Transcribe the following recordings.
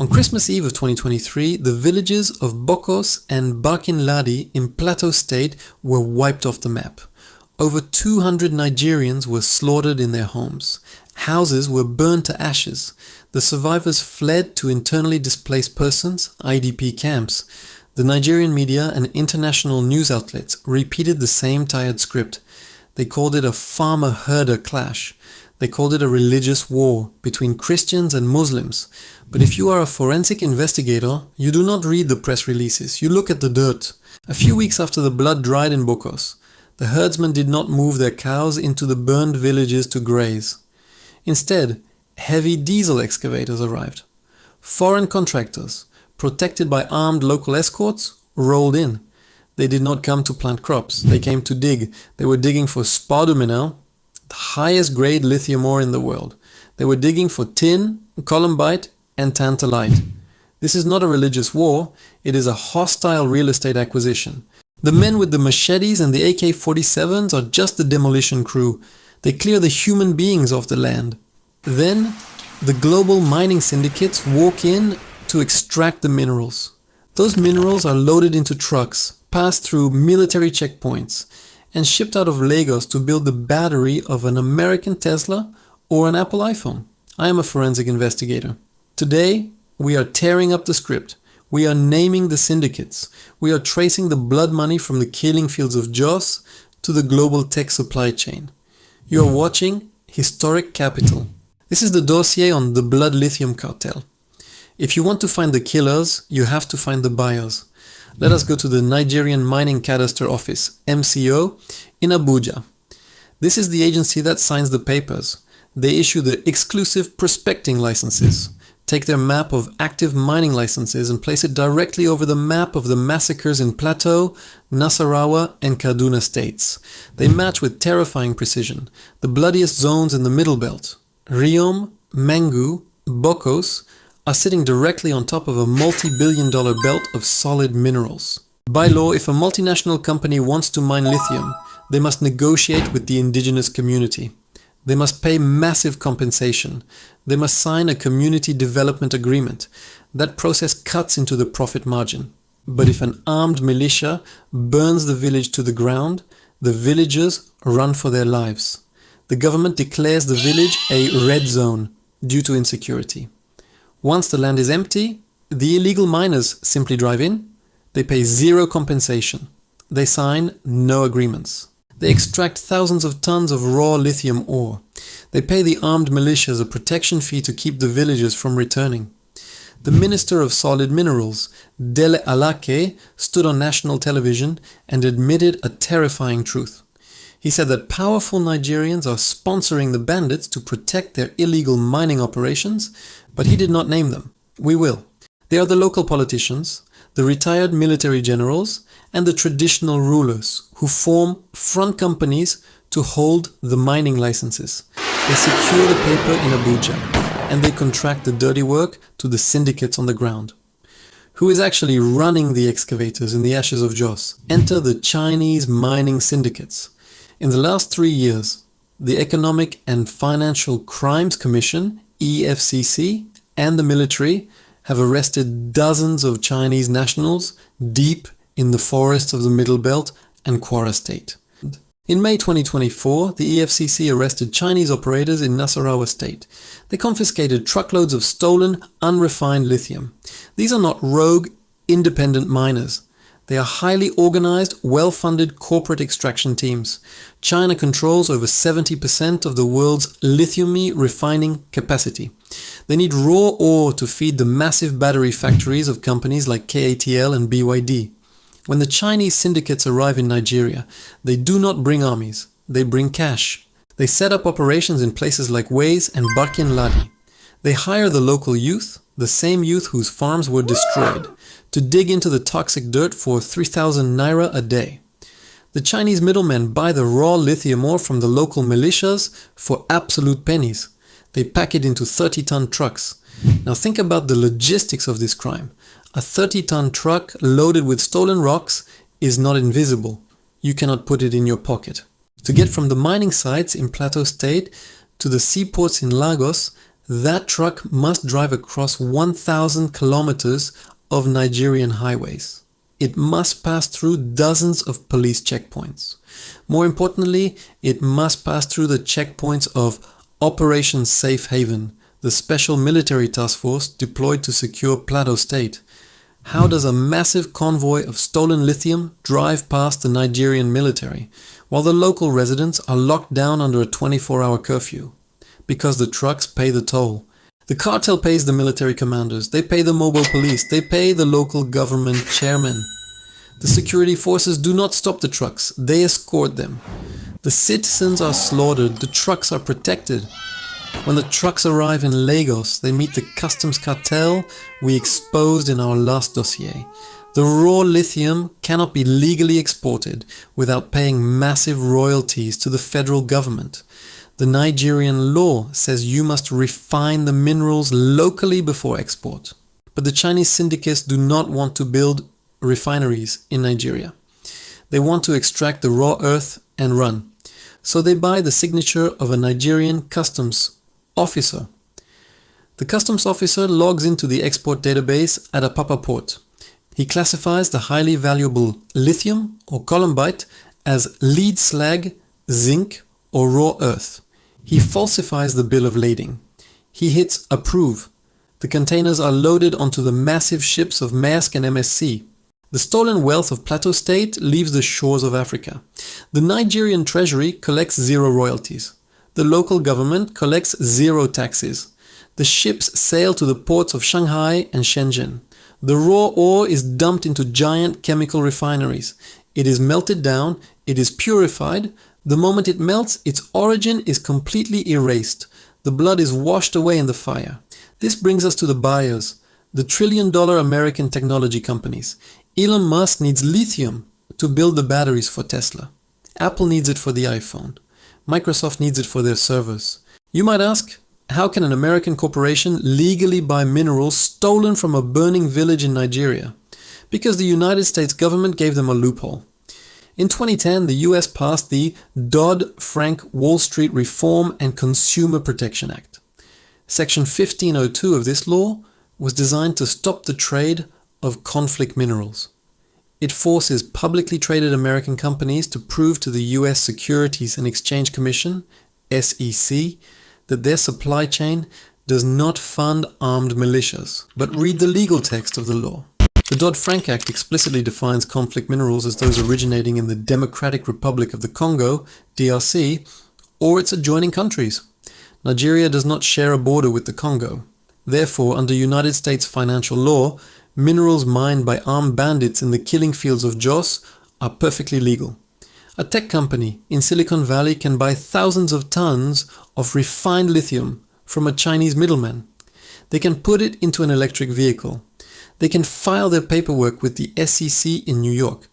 On Christmas Eve of 2023, the villages of Bokos and Barkinladi in Plateau State were wiped off the map. Over 200 Nigerians were slaughtered in their homes. Houses were burned to ashes. The survivors fled to internally displaced persons, IDP camps. The Nigerian media and international news outlets repeated the same tired script. They called it a farmer-herder clash. They called it a religious war between Christians and Muslims. But if you are a forensic investigator, you do not read the press releases, you look at the dirt. A few weeks after the blood dried in Bokos, the herdsmen did not move their cows into the burned villages to graze. Instead, heavy diesel excavators arrived. Foreign contractors, protected by armed local escorts, rolled in. They did not come to plant crops, they came to dig. They were digging for spodumene, the highest grade lithium ore in the world. They were digging for tin, columbite, and tantalite. This is not a religious war, it is a hostile real estate acquisition. The men with the machetes and the AK-47s are just the demolition crew. They clear the human beings off the land. Then, the global mining syndicates walk in to extract the minerals. Those minerals are loaded into trucks, passed through military checkpoints, and shipped out of Lagos to build the battery of an American Tesla or an Apple iPhone. I am a forensic investigator. Today, we are tearing up the script. We are naming the syndicates. We are tracing the blood money from the killing fields of Jos to the global tech supply chain. You are watching Historic Capital. This is the dossier on the blood lithium cartel. If you want to find the killers, you have to find the buyers. Let us go to the Nigerian Mining Cadastre Office, MCO, in Abuja. This is the agency that signs the papers. They issue the exclusive prospecting licenses. Take their map of active mining licenses and place it directly over the map of the massacres in Plateau, Nasarawa, and Kaduna states. They match with terrifying precision the bloodiest zones in the Middle Belt. Riom, Mangu, Bokos are sitting directly on top of a multi-billion-dollar belt of solid minerals. By law, if a multinational company wants to mine lithium, they must negotiate with the indigenous community. They must pay massive compensation. They must sign a community development agreement. That process cuts into the profit margin. But if an armed militia burns the village to the ground, the villagers run for their lives. The government declares the village a red zone due to insecurity. Once the land is empty, the illegal miners simply drive in. They pay zero compensation. They sign no agreements. They extract thousands of tons of raw lithium ore. They pay the armed militias a protection fee to keep the villagers from returning. The Minister of Solid Minerals, Dele Alake, stood on national television and admitted a terrifying truth. He said that powerful Nigerians are sponsoring the bandits to protect their illegal mining operations, but he did not name them. We will. They are the local politicians, the retired military generals, and the traditional rulers who form front companies to hold the mining licenses. They secure the paper in Abuja, and they contract the dirty work to the syndicates on the ground. Who is actually running the excavators in the ashes of Jos? Enter the Chinese mining syndicates. In the last 3 years, the Economic and Financial Crimes Commission, EFCC, and the military have arrested dozens of Chinese nationals deep in the forests of the Middle Belt and Kwara State. In May 2024, the EFCC arrested Chinese operators in Nasarawa State. They confiscated truckloads of stolen, unrefined lithium. These are not rogue, independent miners. They are highly organized, well-funded corporate extraction teams. China controls over 70% of the world's lithium refining capacity. They need raw ore to feed the massive battery factories of companies like KATL and BYD. When the Chinese syndicates arrive in Nigeria, they do not bring armies, they bring cash. They set up operations in places like Ways and Barkinladi. They hire the local youth, the same youth whose farms were destroyed, to dig into the toxic dirt for 3,000 naira a day. The Chinese middlemen buy the raw lithium ore from the local militias for absolute pennies. They pack it into 30-ton trucks. Now think about the logistics of this crime. A 30-ton truck loaded with stolen rocks is not invisible. You cannot put it in your pocket. To get from the mining sites in Plateau State to the seaports in Lagos, that truck must drive across 1,000 kilometers of Nigerian highways. It must pass through dozens of police checkpoints. More importantly, it must pass through the checkpoints of Operation Safe Haven, the special military task force deployed to secure Plateau State. How does a massive convoy of stolen lithium drive past the Nigerian military, while the local residents are locked down under a 24-hour curfew? Because the trucks pay the toll. The cartel pays the military commanders, they pay the mobile police, they pay the local government chairman. The security forces do not stop the trucks, they escort them. The citizens are slaughtered, the trucks are protected. When the trucks arrive in Lagos, they meet the customs cartel we exposed in our last dossier. The raw lithium cannot be legally exported without paying massive royalties to the federal government. The Nigerian law says you must refine the minerals locally before export. But the Chinese syndicates do not want to build refineries in Nigeria. They want to extract the raw earth and run. So they buy the signature of a Nigerian customs officer. The customs officer logs into the export database at Apapa port. He classifies the highly valuable lithium or columbite as lead slag, zinc, or raw earth. He falsifies the bill of lading. He hits approve. The containers are loaded onto the massive ships of Maersk and MSC. The stolen wealth of Plateau State leaves the shores of Africa. The Nigerian treasury collects zero royalties. The local government collects zero taxes. The ships sail to the ports of Shanghai and Shenzhen. The raw ore is dumped into giant chemical refineries. It is melted down, it is purified. The moment it melts, its origin is completely erased. The blood is washed away in the fire. This brings us to the buyers, the trillion-dollar American technology companies. Elon Musk needs lithium to build the batteries for Tesla. Apple needs it for the iPhone. Microsoft needs it for their servers. You might ask, how can an American corporation legally buy minerals stolen from a burning village in Nigeria? Because the United States government gave them a loophole. In 2010, the US passed the Dodd-Frank Wall Street Reform and Consumer Protection Act. Section 1502 of this law was designed to stop the trade of conflict minerals. It forces publicly traded American companies to prove to the US Securities and Exchange Commission, SEC, that their supply chain does not fund armed militias. But read the legal text of the law. The Dodd-Frank Act explicitly defines conflict minerals as those originating in the Democratic Republic of the Congo, DRC, or its adjoining countries. Nigeria does not share a border with the Congo. Therefore, under United States financial law, minerals mined by armed bandits in the killing fields of Jos are perfectly legal. A tech company in Silicon Valley can buy thousands of tons of refined lithium from a Chinese middleman. They can put it into an electric vehicle. They can file their paperwork with the SEC in New York,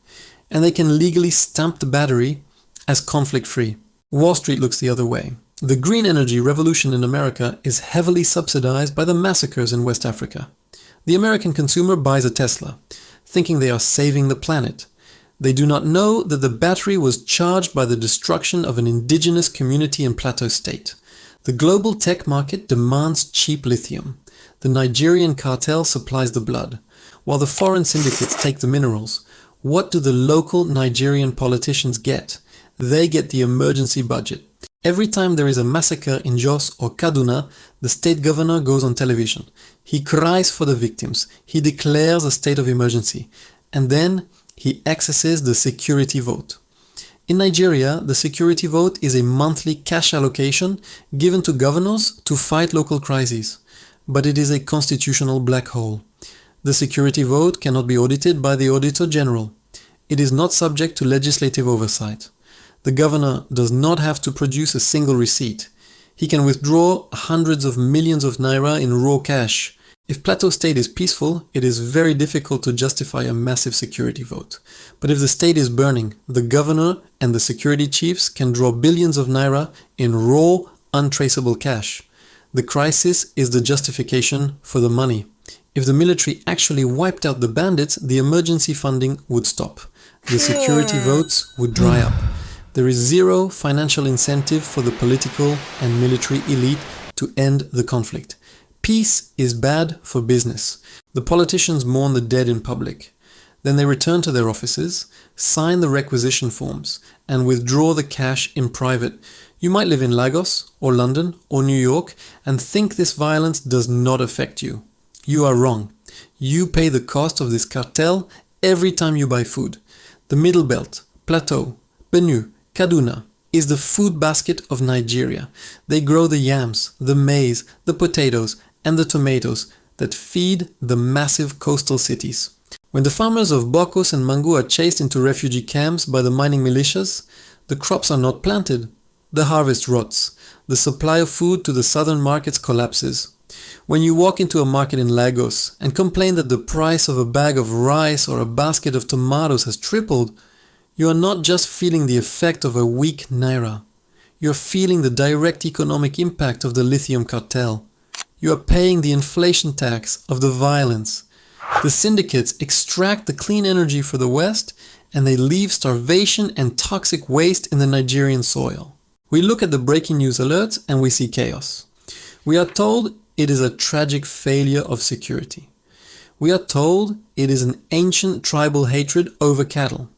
and they can legally stamp the battery as conflict-free. Wall Street looks the other way. The green energy revolution in America is heavily subsidized by the massacres in West Africa. The American consumer buys a Tesla, thinking they are saving the planet. They do not know that the battery was charged by the destruction of an indigenous community in Plateau State. The global tech market demands cheap lithium. The Nigerian cartel supplies the blood, while the foreign syndicates take the minerals. What do the local Nigerian politicians get? They get the emergency budget. Every time there is a massacre in Jos or Kaduna, the state governor goes on television. He cries for the victims. He declares a state of emergency. And then he accesses the security vote. In Nigeria, the security vote is a monthly cash allocation given to governors to fight local crises. But it is a constitutional black hole. The security vote cannot be audited by the Auditor General. It is not subject to legislative oversight. The governor does not have to produce a single receipt. He can withdraw hundreds of millions of naira in raw cash. If Plateau State is peaceful, it is very difficult to justify a massive security vote. But if the state is burning, the governor and the security chiefs can draw billions of naira in raw, untraceable cash. The crisis is the justification for the money. If the military actually wiped out the bandits, the emergency funding would stop. The security votes would dry up. There is zero financial incentive for the political and military elite to end the conflict. Peace is bad for business. The politicians mourn the dead in public. Then they return to their offices, sign the requisition forms, and withdraw the cash in private. You might live in Lagos, or London, or New York, and think this violence does not affect you. You are wrong. You pay the cost of this cartel every time you buy food. The Middle Belt, Plateau, Benue, Kaduna is the food basket of Nigeria. They grow the yams, the maize, the potatoes, and the tomatoes that feed the massive coastal cities. When the farmers of Bokos and Mangu are chased into refugee camps by the mining militias, the crops are not planted. The harvest rots. The supply of food to the southern markets collapses. When you walk into a market in Lagos and complain that the price of a bag of rice or a basket of tomatoes has tripled, you are not just feeling the effect of a weak naira. You are feeling the direct economic impact of the lithium cartel. You are paying the inflation tax of the violence. The syndicates extract the clean energy for the West, and they leave starvation and toxic waste in the Nigerian soil. We look at the breaking news alerts and we see chaos. We are told it is a tragic failure of security. We are told it is an ancient tribal hatred over cattle.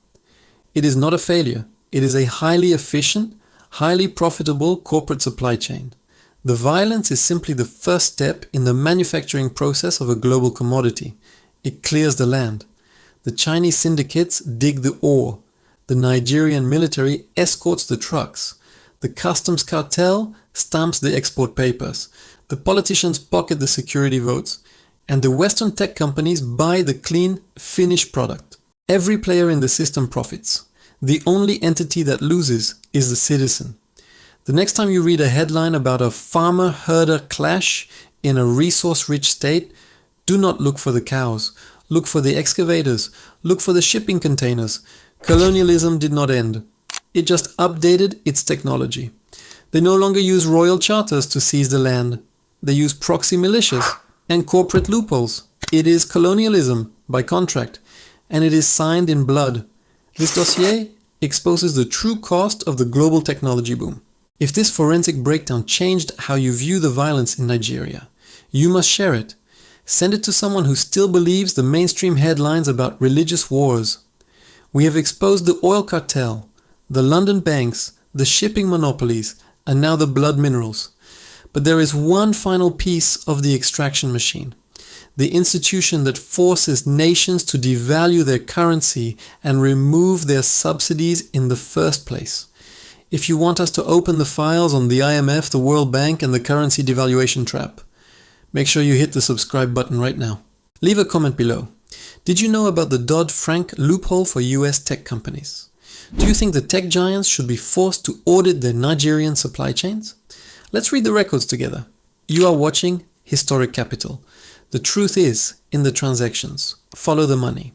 It is not a failure. It is a highly efficient, highly profitable corporate supply chain. The violence is simply the first step in the manufacturing process of a global commodity. It clears the land. The Chinese syndicates dig the ore. The Nigerian military escorts the trucks. The customs cartel stamps the export papers. The politicians pocket the security votes. And the Western tech companies buy the clean, finished product. Every player in the system profits. The only entity that loses is the citizen. The next time you read a headline about a farmer-herder clash in a resource-rich state, do not look for the cows. Look for the excavators. Look for the shipping containers. Colonialism did not end. It just updated its technology. They no longer use royal charters to seize the land. They use proxy militias and corporate loopholes. It is colonialism by contract, and it is signed in blood. This dossier exposes the true cost of the global technology boom. If this forensic breakdown changed how you view the violence in Nigeria, you must share it. Send it to someone who still believes the mainstream headlines about religious wars. We have exposed the oil cartel, the London banks, the shipping monopolies, and now the blood minerals. But there is one final piece of the extraction machine. The institution that forces nations to devalue their currency and remove their subsidies in the first place. If you want us to open the files on the IMF, the World Bank, and the currency devaluation trap, make sure you hit the subscribe button right now. Leave a comment below. Did you know about the Dodd-Frank loophole for US tech companies? Do you think the tech giants should be forced to audit their Nigerian supply chains? Let's read the records together. You are watching Historic Capital. The truth is in the transactions. Follow the money.